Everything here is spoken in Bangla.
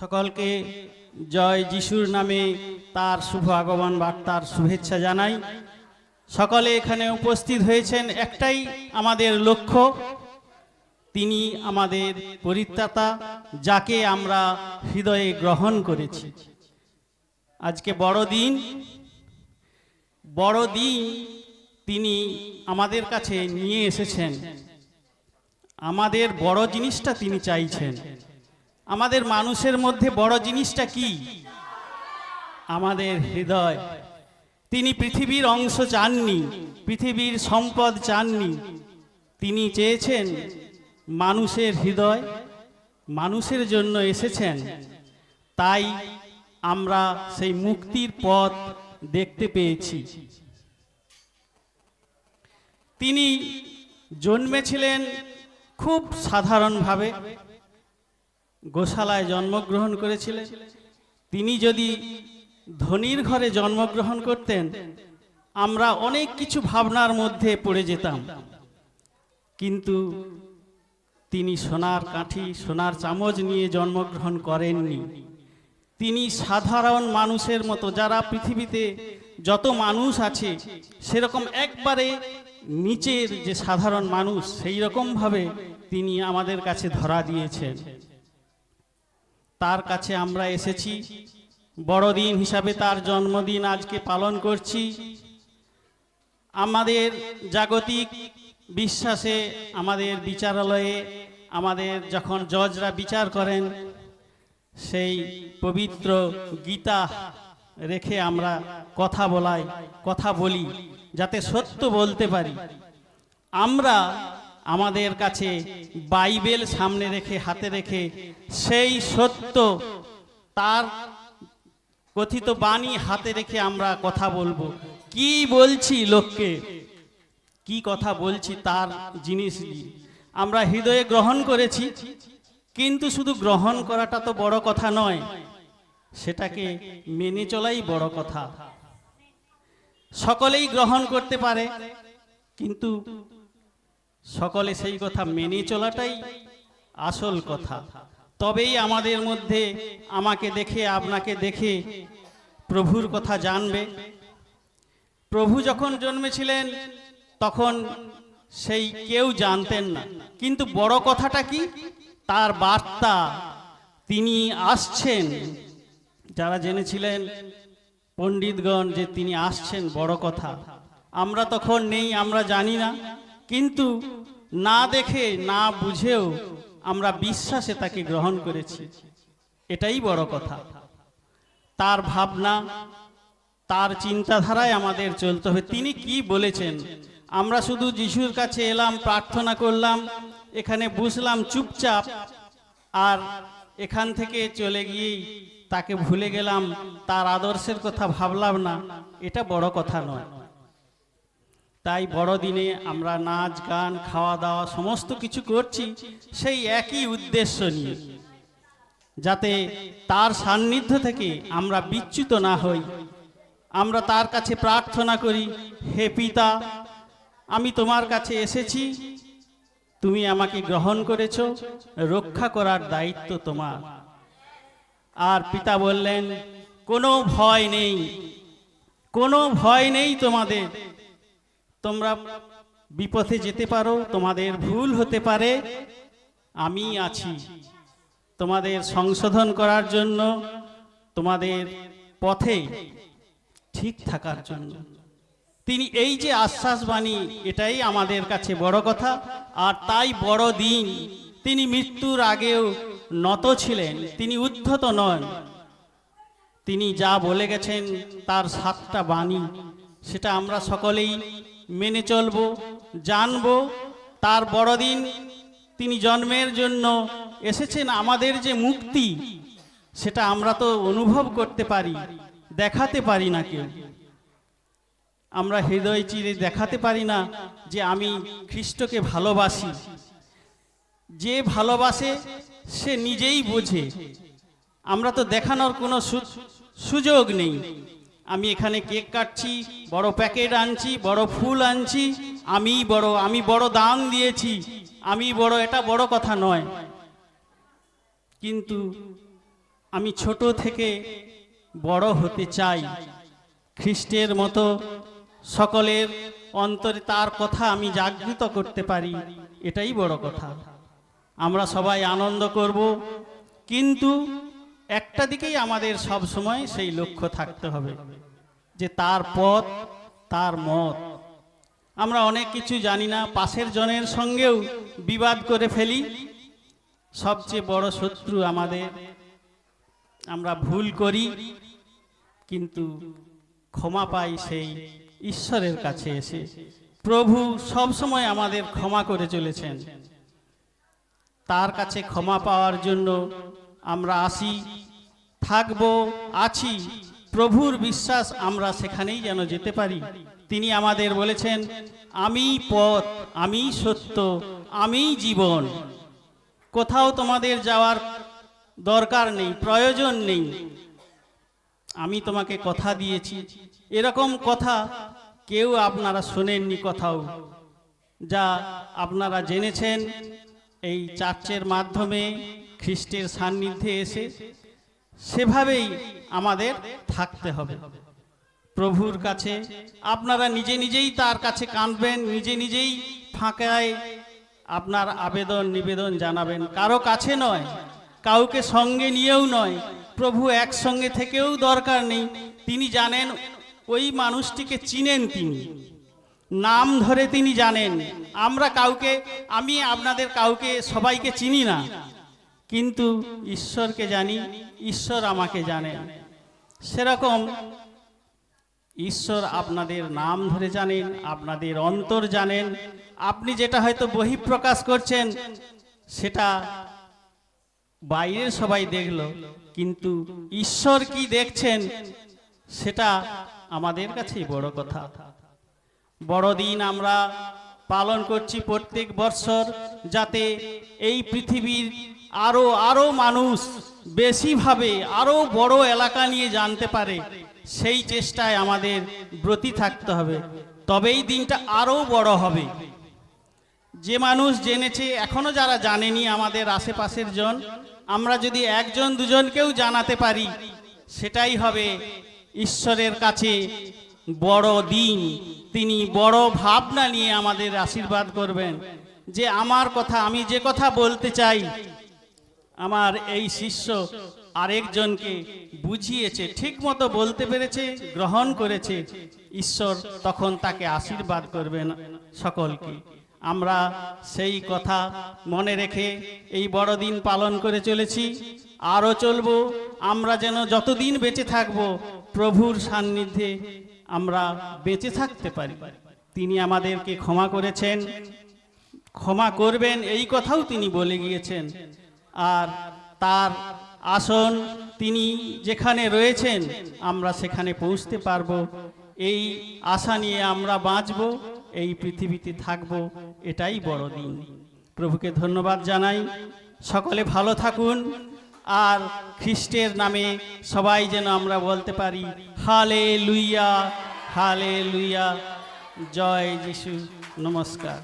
সকলকে জয় যিশুর নামে তার শুভ আগমন বার্তার শুভেচ্ছা জানাই। সকলে এখানে উপস্থিত হয়েছেন একটাই আমাদের লক্ষ্য, তিনি আমাদের পরিত্রাতা, যাকে আমরা হৃদয়ে গ্রহণ করেছি। আজকে বড় দিন তিনি আমাদের কাছে নিয়ে এসেছেন। আমাদের বড় জিনিসটা তিনি চাইছেন। আমাদের মানুষের মধ্যে বড় জিনিসটা কি? আমাদের হৃদয়। তিনি পৃথিবীর অংশ চাননি, পৃথিবীর সম্পদ চাননি, তিনি চেয়েছেন মানুষের হৃদয়, মানুষের জন্য এসেছেন। তাই আমরা সেই মুক্তির পথ দেখতে পেয়েছি। তিনি জন্মেছিলেন খুব সাধারণভাবে, গোশালায় জন্মগ্রহণ করেছিলেন। তিনি যদি ধনীর ঘরে জন্মগ্রহণ করতেন, আমরা অনেক কিছু ভাবনার মধ্যে পড়ে যেতাম। কিন্তু তিনি সোনার কাঠি, সোনার চামচ নিয়ে জন্মগ্রহণ করেননি। তিনি সাধারণ মানুষের মতো, যারা পৃথিবীতে যত মানুষ আছে সেরকম একবারে নিচের যে সাধারণ মানুষ, সেই রকমভাবে তিনি আমাদের কাছে ধরা দিয়েছেন। তার কাছে আমরা এসেছি, বড়দিন হিসাবে তার জন্মদিন আজকে পালন করছি। আমাদের জাগতিক বিশ্বাসে, আমাদের বিচারালয়ে আমাদের যখন জজরা বিচার করেন, সেই পবিত্র গীতা রেখে আমরা কথা বলি, যাতে সত্য বলতে পারি। আমরা আমাদের কাছে বাইবেল সামনে রেখে, হাতে রেখে, সেই সত্য, তার কথিত বাণী হাতে রেখে আমরা কথা বলবো। কি বলছি লোককে, কি কথা বলছি, তার জিনিস আমরা হৃদয়ে গ্রহণ করেছি। কিন্তু শুধু গ্রহণ করাটা তো বড় কথা নয়, সেটাকে মেনে চলাই বড় কথা। সকলেই গ্রহণ করতে পারে, কিন্তু সকলে সেই কথা মেনে চলাটাই আসল কথা। তবেই আমাদের মধ্যে, আমাকে দেখে, আপনাকে দেখে প্রভুর কথা জানবে। প্রভু যখন জন্মেছিলেন তখন সেই কেউ জানতেন না, কিন্তু বড় কথাটা কি? তার বার্তা, তিনি আসছেন। যারা জেনেছিলেন পণ্ডিতগণ যে তিনি আসছেন, বড় কথা। আমরা তখন নেই, আমরা জানি না, কিন্তু না দেখে না বুঝেও আমরা বিশ্বাসে তাকে গ্রহণ করেছি। এটাই বড় কথা। তার ভাবনা, তার চিন্তাধারায় আমাদের চলতে হবে। তিনি কি বলেছেন? আমরা শুধু যিশুর কাছে এলাম, প্রার্থনা করলাম, এখানে বুঝলাম চুপচাপ, আর এখান থেকে চলে গিয়েই তাকে ভুলে গেলাম, তার আদর্শের কথা ভাবলাম না, এটা বড় কথা নয়। তাই বড়দিনে আমরা নাচ গান, খাওয়া দাওয়া সমস্ত কিছু করছি সেই একই উদ্দেশ্য নিয়ে, যাতে তার সান্নিধ্য থেকে আমরা বিচ্যুত না হই। আমরা তার কাছে প্রার্থনা করি, হে পিতা, আমি তোমার কাছে এসেছি, তুমি আমাকে গ্রহণ করেছো, রক্ষা করার দায়িত্ব তোমার। আর পিতা বললেন, কোনো ভয় নেই, কোনো ভয় নেই তোমাদের। তোমরা বিপথে যেতে পারো, তোমাদের ভুল হতে পারে, আমি আছি তোমাদের সংশোধন করার জন্য, তোমাদের পথে ঠিক থাকার জন্য। তিনি এই যে আশ্বাস বাণী, এটাই আমাদের কাছে বড় কথা। আর তাই বড় দিন। তিনি মৃত্যুর আগেও নত ছিলেন, তিনি উদ্ধত নন। তিনি যা বলে গেছেন, তার 7টা বাণী, সেটা আমরা সকলেই মেনে চলব, জানব। তার বড়দিন, তিনি জন্মের জন্য এসেছেন। আমাদের যে মুক্তি, সেটা আমরা তো অনুভব করতে পারি, দেখাতে পারি না কেউ। আমরা হৃদয় চিরে দেখাতে পারি না যে আমি খ্রিস্টকে ভালোবাসি। যে ভালোবাসে সে নিজেই বোঝে। আমরা তো দেখানোর কোনো সুযোগ নেই। আমি এখানে কেক কাটছি, বড় প্যাকেট আনছি, বড় ফুল আনছি, আমি বড় দান দিয়েছি, আমি বড়, এটা বড় কথা নয়। কিন্তু আমি ছোট থেকে বড় হতে চাই, খ্রিস্টের মতো সকলের অন্তরে তার কথা আমি জাগৃত করতে পারি, এটাই বড় কথা। আমরা সবাই আনন্দ করব, কিন্তু একটা দিকেই আমাদের সব সময় সেই লক্ষ্য থাকতে হবে যে তার পথ, তার মত। আমরা অনেক কিছু জানি না, পাশের জনের সঙ্গেও বিবাদ করে ফেলি। সবচেয়ে বড় শত্রু আমাদের, আমরা ভুল করি কিন্তু ক্ষমা পাই সেই ঈশ্বরের কাছে এসে। প্রভু সব সময় আমাদের ক্ষমা করে চলেছেন, তার কাছে ক্ষমা পাওয়ার জন্য আমরা আসি, থাকবো, আছি। প্রভুর বিশ্বাস আমরা সেখানেই যেন যেতে পারি। তিনি আমাদের বলেছেন, আমি পথ, আমি সত্য, আমি জীবন। কোথাও তোমাদের যাওয়ার দরকার নেই, প্রয়োজন নেই, আমি তোমাকে কথা দিয়েছি। এরকম কথা কেউ আপনারা শোনেননি কোথাও, যা আপনারা জেনেছেন এই চার্চের মাধ্যমে, খ্রিস্টের সান্নিধ্যে এসে। সেভাবেই আমাদের থাকতে হবে প্রভুর কাছে। আপনারা নিজে নিজেই তার কাছে কাঁদবেন, নিজে নিজেই ফাঁকায় আপনার আবেদন নিবেদন জানাবেন, কারো কাছে নয়, কাউকে সঙ্গে নিয়েও নয়। প্রভু একসঙ্গে থেকেও দরকার নেই, তিনি জানেন ওই মানুষটিকে, চিনেন তিনি, নাম ধরে তিনি জানেন। আমরা কাউকে, আমি আপনাদের কাউকে সবাইকে চিনি না, কিন্তু ঈশ্বরকে জানি, ঈশ্বর আমাকে জানেন। সেরকম ঈশ্বর আপনাদের নাম ধরে জানেন, আপনাদের অন্তর জানেন। আপনি যেটা হয়তো বহিঃপ্রকাশ করছেন সেটা বাইরের সবাই দেখলো, কিন্তু ঈশ্বর কি দেখছেন সেটা আমাদের কাছেই বড় কথা। বড়দিন আমরা পালন করছি প্রত্যেক বৎসর, যাতে এই পৃথিবীর আরো মানুষ বেশিভাবে আরো বড় এলাকা নিয়ে জানতে পারে। সেই চেষ্টায় আমাদের ব্রতী থাকতে হবে, তবেই দিনটা আরো বড় হবে। যে মানুষ জেনেছে, এখনো যারা জানেনি আমাদের আশেপাশের জন, আমরা যদি একজন দুজনকেও জানাতে পারি, সেটাই হবে ঈশ্বরের কাছে বড় দিন। তিনি বড় ভাবনা নিয়ে আমাদের আশীর্বাদ করবেন, যে আমার কথা, আমি যে কথা বলতে চাই, আমার এই শিষ্য আরেকজনকে বুঝিয়েছে, ঠিক মতো বলতে পেরেছে, গ্রহণ করেছে। ঈশ্বর তখন তাকে আশীর্বাদ করবেন সকলকে। আমরা সেই কথা মনে রেখে এই বড়দিন পালন করে চলেছি, আরও চলব। আমরা যেন যতদিন বেঁচে থাকব প্রভুর সান্নিধ্যে আমরা বেঁচে থাকতে পারি। তিনি আমাদেরকে ক্ষমা করেছেন, ক্ষমা করবেন, এই কথাও তিনি বলে গিয়েছেন। আর তার আসন, তিনি যেখানে রয়েছেন আমরা সেখানে পৌঁছতে পারবো, এই আশা নিয়ে আমরা বাঁচব, এই পৃথিবীতে থাকব। এটাই বড় দিন। প্রভুকে ধন্যবাদ জানাই। সকলে ভালো থাকুন, আর খ্রিস্টের নামে সবাই যেন আমরা বলতে পারি, হালেলুয়া, হালেলুয়া, জয় যিশু, নমস্কার।